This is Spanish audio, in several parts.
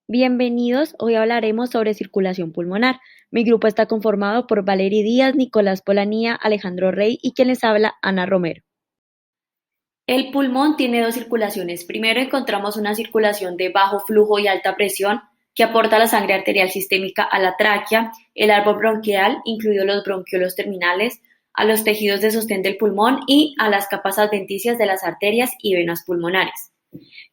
Bienvenidos, hoy hablaremos sobre circulación pulmonar. Mi grupo está conformado por Valery Díaz, Nicolás Polanía, Alejandro Rey y quien les habla, Ana Romero. El pulmón tiene dos circulaciones. Primero encontramos una circulación de bajo flujo y alta presión que aporta la sangre arterial sistémica a la tráquea, el árbol bronquial, incluidos los bronquiolos terminales, a los tejidos de sostén del pulmón y a las capas adventicias de las arterias y venas pulmonares.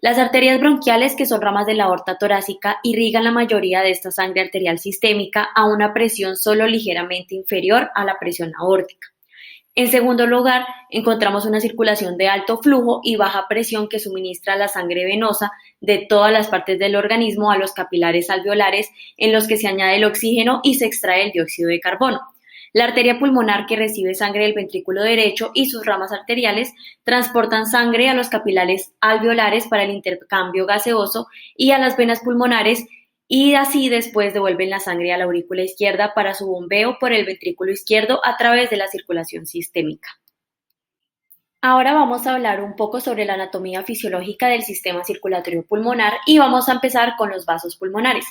Las arterias bronquiales, que son ramas de la aorta torácica, irrigan la mayoría de esta sangre arterial sistémica a una presión solo ligeramente inferior a la presión aórtica. En segundo lugar, encontramos una circulación de alto flujo y baja presión que suministra la sangre venosa de todas las partes del organismo a los capilares alveolares en los que se añade el oxígeno y se extrae el dióxido de carbono. La arteria pulmonar, que recibe sangre del ventrículo derecho, y sus ramas arteriales transportan sangre a los capilares alveolares para el intercambio gaseoso y a las venas pulmonares, y así después devuelven la sangre a la aurícula izquierda para su bombeo por el ventrículo izquierdo a través de la circulación sistémica. Ahora vamos a hablar un poco sobre la anatomía fisiológica del sistema circulatorio pulmonar y vamos a empezar con los vasos pulmonares.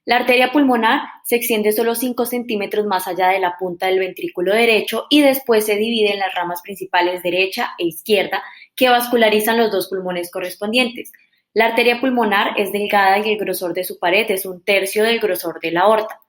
La arteria pulmonar se extiende solo 5 centímetros más allá de la punta del ventrículo derecho y después se divide en las ramas principales derecha e izquierda que vascularizan los dos pulmones correspondientes. La arteria pulmonar es delgada y el grosor de su pared es un tercio del grosor de la aorta.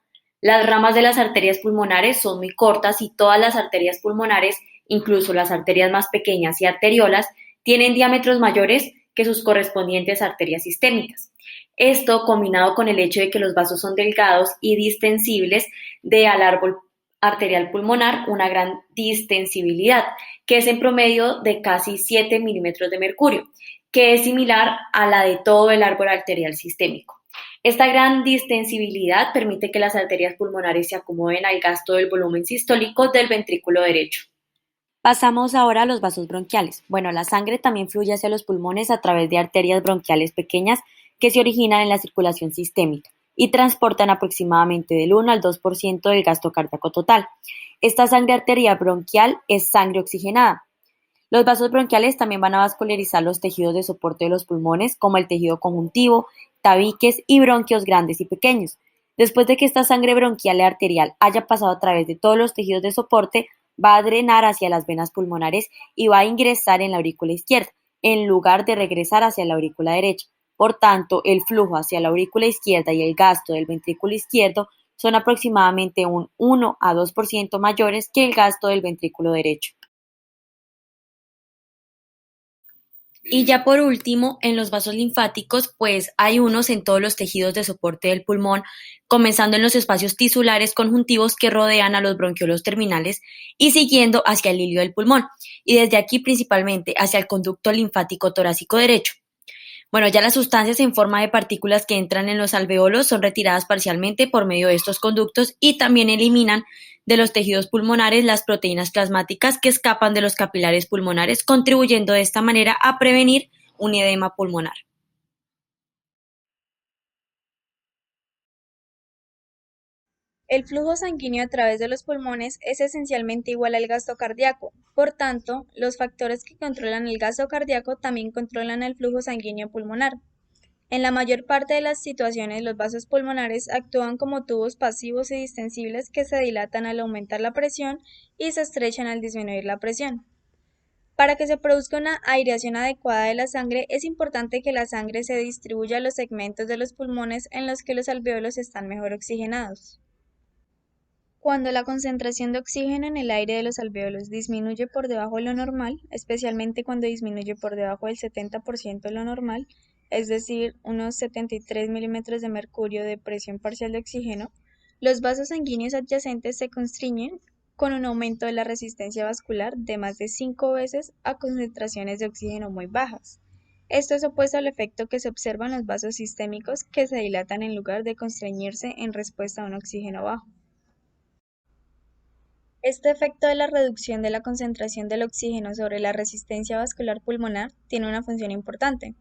Las ramas de las arterias pulmonares son muy cortas y todas las arterias pulmonares, incluso las arterias más pequeñas y arteriolas, tienen diámetros mayores que sus correspondientes arterias sistémicas. Esto, combinado con el hecho de que los vasos son delgados y distensibles, da al árbol arterial pulmonar una gran distensibilidad, que es en promedio de casi 7 milímetros de mercurio, que es similar a la de todo el árbol arterial sistémico. Esta gran distensibilidad permite que las arterias pulmonares se acomoden al gasto del volumen sistólico del ventrículo derecho. Pasamos ahora a los vasos bronquiales. Bueno, la sangre también fluye hacia los pulmones a través de arterias bronquiales pequeñas que se originan en la circulación sistémica y transportan aproximadamente del 1 al 2% del gasto cardíaco total. Esta sangre arterial bronquial es sangre oxigenada. Los vasos bronquiales también van a vascularizar los tejidos de soporte de los pulmones, como el tejido conjuntivo, tabiques y bronquios grandes y pequeños. Después de que esta sangre bronquial y arterial haya pasado a través de todos los tejidos de soporte, va a drenar hacia las venas pulmonares y va a ingresar en la aurícula izquierda, en lugar de regresar hacia la aurícula derecha. Por tanto, el flujo hacia la aurícula izquierda y el gasto del ventrículo izquierdo son aproximadamente un 1 a 2% mayores que el gasto del ventrículo derecho. Y ya por último, en los vasos linfáticos, pues hay unos en todos los tejidos de soporte del pulmón, comenzando en los espacios tisulares conjuntivos que rodean a los bronquiolos terminales y siguiendo hacia el hilio del pulmón, y desde aquí principalmente hacia el conducto linfático torácico derecho. Bueno, ya las sustancias en forma de partículas que entran en los alveolos son retiradas parcialmente por medio de estos conductos y también eliminan de los tejidos pulmonares las proteínas plasmáticas que escapan de los capilares pulmonares, contribuyendo de esta manera a prevenir un edema pulmonar. El flujo sanguíneo a través de los pulmones es esencialmente igual al gasto cardíaco. Por tanto, los factores que controlan el gasto cardíaco también controlan el flujo sanguíneo pulmonar. En la mayor parte de las situaciones, los vasos pulmonares actúan como tubos pasivos y distensibles que se dilatan al aumentar la presión y se estrechan al disminuir la presión. Para que se produzca una aireación adecuada de la sangre, es importante que la sangre se distribuya a los segmentos de los pulmones en los que los alvéolos están mejor oxigenados. Cuando la concentración de oxígeno en el aire de los alvéolos disminuye por debajo de lo normal, especialmente cuando disminuye por debajo del 70% de lo normal, es decir, unos 73 milímetros de mercurio de presión parcial de oxígeno, los vasos sanguíneos adyacentes se constriñen con un aumento de la resistencia vascular de más de 5 veces a concentraciones de oxígeno muy bajas. Esto es opuesto al efecto que se observa en los vasos sistémicos, que se dilatan en lugar de constreñirse en respuesta a un oxígeno bajo. Este efecto de la reducción de la concentración del oxígeno sobre la resistencia vascular pulmonar tiene una función importante: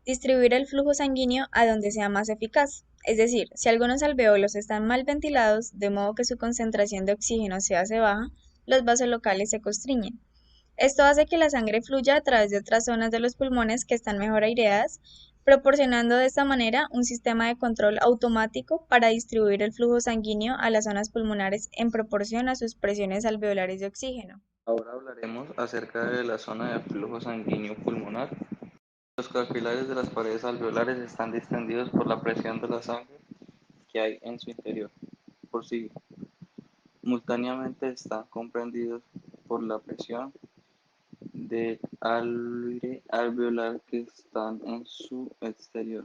distribuir el flujo sanguíneo a donde sea más eficaz. Es decir, si algunos alvéolos están mal ventilados, de modo que su concentración de oxígeno se hace baja, los vasos locales se constriñen. Esto hace que la sangre fluya a través de otras zonas de los pulmones que están mejor aireadas, proporcionando de esta manera un sistema de control automático para distribuir el flujo sanguíneo a las zonas pulmonares en proporción a sus presiones alveolares de oxígeno. Ahora hablaremos acerca de la zona de flujo sanguíneo pulmonar. Los capilares de las paredes alveolares están distendidos por la presión de la sangre que hay en su interior. Por simultáneamente están comprendidos por la presión del aire alveolar que están en su exterior.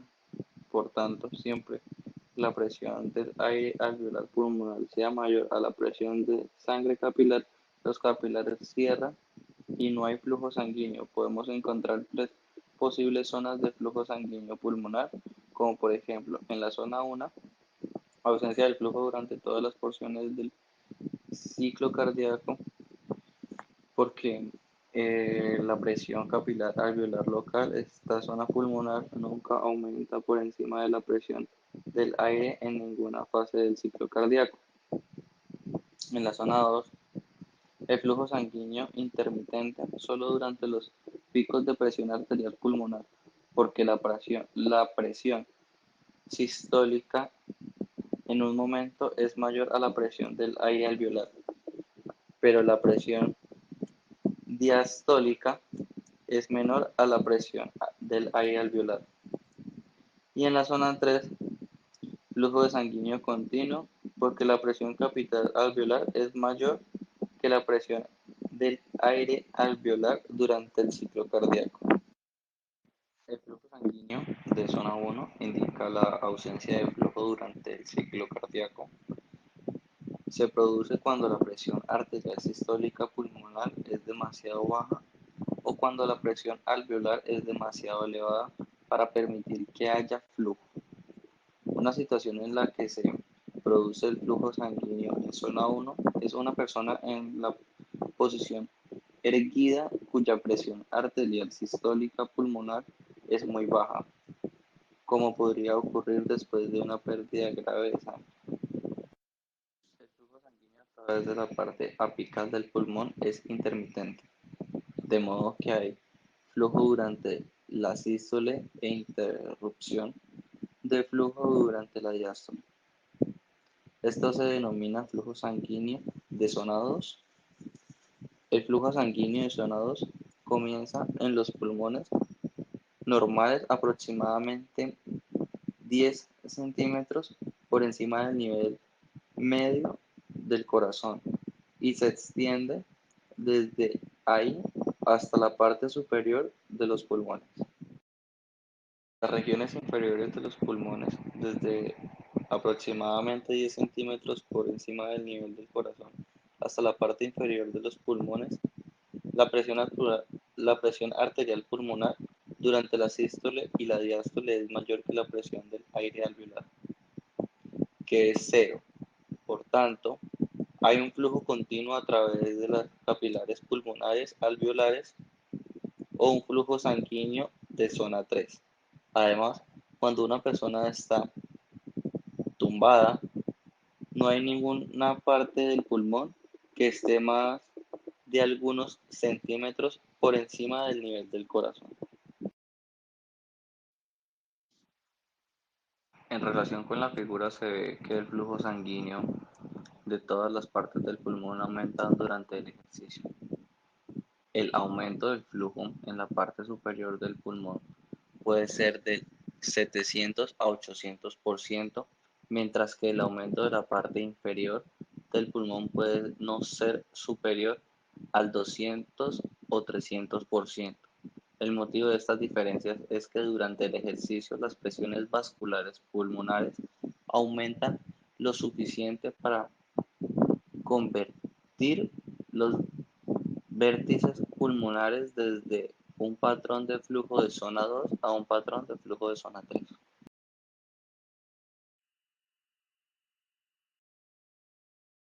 Por tanto, siempre la presión del aire alveolar pulmonar sea mayor a la presión de sangre capilar, los capilares cierran y no hay flujo sanguíneo. Podemos encontrar tres posibles zonas de flujo sanguíneo pulmonar, como por ejemplo en la zona 1, ausencia del flujo durante todas las porciones del ciclo cardíaco, porque la presión capilar alveolar local, esta zona pulmonar nunca aumenta por encima de la presión del aire en ninguna fase del ciclo cardíaco. En la zona 2, el flujo sanguíneo intermitente solo durante los picos de presión arterial pulmonar, porque la presión sistólica en un momento es mayor a la presión del aire alveolar, pero la presión diastólica es menor a la presión del aire alveolar. Y en la zona 3, flujo de sanguíneo continuo, porque la presión capital alveolar es mayor que la presión del aire alveolar durante el ciclo cardíaco. El flujo sanguíneo de zona 1 indica la ausencia de flujo durante el ciclo cardíaco. Se produce cuando la presión arterial sistólica pulmonar es demasiado baja o cuando la presión alveolar es demasiado elevada para permitir que haya flujo. Una situación en la que se produce el flujo sanguíneo en zona 1 es una persona en la posición erguida cuya presión arterial sistólica pulmonar es muy baja, como podría ocurrir después de una pérdida grave de sangre. El flujo sanguíneo a través de la parte apical del pulmón es intermitente, de modo que hay flujo durante la sístole e interrupción de flujo durante la diástole. Esto se denomina flujo sanguíneo de zona 2. El flujo sanguíneo de zona 2 comienza en los pulmones normales aproximadamente 10 centímetros por encima del nivel medio del corazón y se extiende desde ahí hasta la parte superior de los pulmones. Las regiones inferiores de los pulmones, desde aproximadamente 10 centímetros por encima del nivel del corazón hasta la parte inferior de los pulmones, la presión arterial pulmonar durante la sístole y la diástole es mayor que la presión del aire alveolar, que es cero. Por tanto, hay un flujo continuo a través de las capilares pulmonares alveolares o un flujo sanguíneo de zona 3. Además, cuando una persona está tumbada, no hay ninguna parte del pulmón que esté más de algunos centímetros por encima del nivel del corazón. En relación con la figura se ve que el flujo sanguíneo de todas las partes del pulmón aumenta durante el ejercicio. El aumento del flujo en la parte superior del pulmón puede ser de 700 a 800%, mientras que el aumento de la parte inferior del pulmón puede no ser superior al 200 o 300%. El motivo de estas diferencias es que durante el ejercicio las presiones vasculares pulmonares aumentan lo suficiente para convertir los vértices pulmonares desde un patrón de flujo de zona 2 a un patrón de flujo de zona 3.